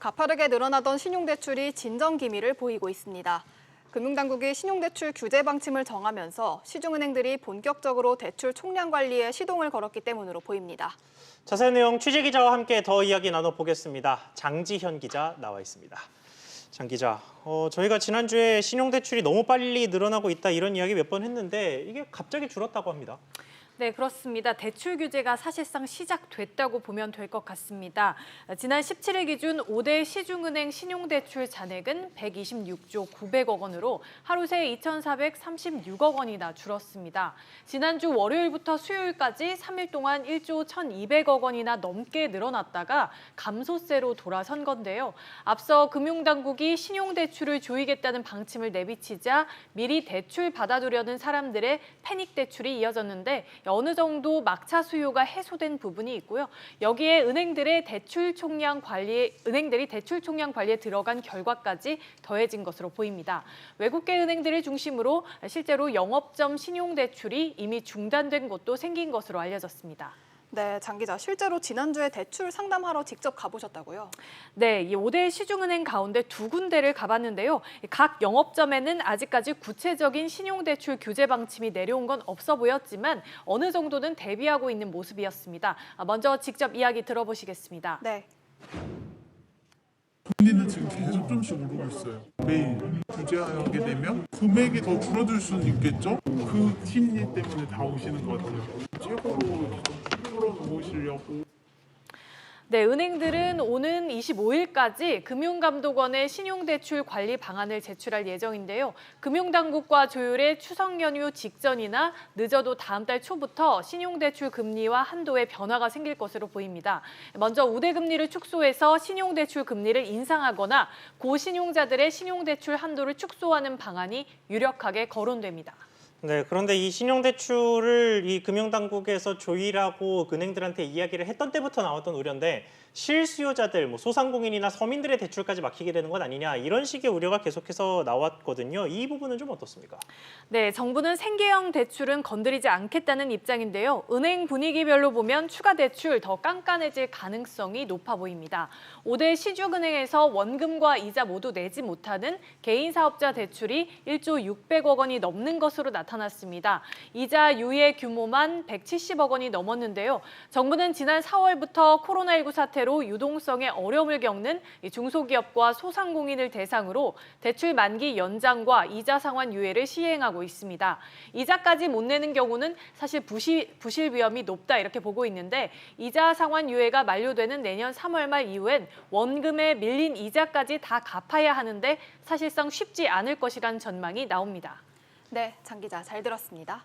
가파르게 늘어나던 신용대출이 진정 기미를 보이고 있습니다. 금융당국이 신용대출 규제 방침을 정하면서 시중은행들이 본격적으로 대출 총량 관리에 시동을 걸었기 때문으로 보입니다. 자세한 내용 취재 기자와 함께 더 이야기 나눠보겠습니다. 장지현 기자 나와 있습니다. 장 기자, 저희가 지난주에 신용대출이 너무 빨리 늘어나고 있다 이런 이야기 몇 번 했는데 이게 갑자기 줄었다고 합니다. 네, 그렇습니다. 대출 규제가 사실상 시작됐다고 보면 될 것 같습니다. 지난 17일 기준 5대 시중은행 신용대출 잔액은 126조 900억 원으로 하루 새 2,436억 원이나 줄었습니다. 지난주 월요일부터 수요일까지 3일 동안 1조 1,200억 원이나 넘게 늘어났다가 감소세로 돌아선 건데요. 앞서 금융당국이 신용대출을 조이겠다는 방침을 내비치자 미리 대출 받아두려는 사람들의 패닉 대출이 이어졌는데 어느 정도 막차 수요가 해소된 부분이 있고요. 여기에 은행들이 대출 총량 관리에 들어간 결과까지 더해진 것으로 보입니다. 외국계 은행들을 중심으로 실제로 영업점 신용대출이 이미 중단된 곳도 생긴 것으로 알려졌습니다. 네, 장 기자, 실제로 지난주에 대출 상담하러 직접 가보셨다고요? 네, 이 5대 시중은행 가운데 두 군데를 가봤는데요. 각 영업점에는 아직까지 구체적인 신용대출 규제 방침이 내려온 건 없어 보였지만 어느 정도는 대비하고 있는 모습이었습니다. 먼저 직접 이야기 들어보시겠습니다. 네. 금리는 지금 계속 좀씩 오르고 있어요. 매일 규제하게 되면 금액이 더 줄어들 수는 있겠죠? 그 심리 때문에 다 오시는 것 같아요. 최고로 풀어놓으시려고. 네, 은행들은 오는 25일까지 금융감독원에 신용대출 관리 방안을 제출할 예정인데요. 금융당국과 조율해 추석 연휴 직전이나 늦어도 다음 달 초부터 신용대출 금리와 한도에 변화가 생길 것으로 보입니다. 먼저 우대금리를 축소해서 신용대출 금리를 인상하거나 고신용자들의 신용대출 한도를 축소하는 방안이 유력하게 거론됩니다. 네, 그런데 이 신용대출을 이 금융당국에서 조이라고 은행들한테 이야기를 했던 때부터 나왔던 우려인데 실수요자들, 소상공인이나 서민들의 대출까지 막히게 되는 것 아니냐 이런 식의 우려가 계속해서 나왔거든요. 이 부분은 좀 어떻습니까? 네, 정부는 생계형 대출은 건드리지 않겠다는 입장인데요. 은행 분위기별로 보면 추가 대출 더 깐깐해질 가능성이 높아 보입니다. 5대 시중은행에서 원금과 이자 모두 내지 못하는 개인 사업자 대출이 1조 600억 원이 넘는 것으로 나타났습니다. 이자 유예 규모만 170억 원이 넘었는데요. 정부는 지난 4월부터 코로나19 사태로 유동성에 어려움을 겪는 중소기업과 소상공인을 대상으로 대출 만기 연장과 이자 상환 유예를 시행하고 있습니다. 이자까지 못 내는 경우는 사실 부실 위험이 높다 이렇게 보고 있는데 이자 상환 유예가 만료되는 내년 3월 말 이후엔 원금에 밀린 이자까지 다 갚아야 하는데 사실상 쉽지 않을 것이란 전망이 나옵니다. 네, 장 기자, 잘 들었습니다.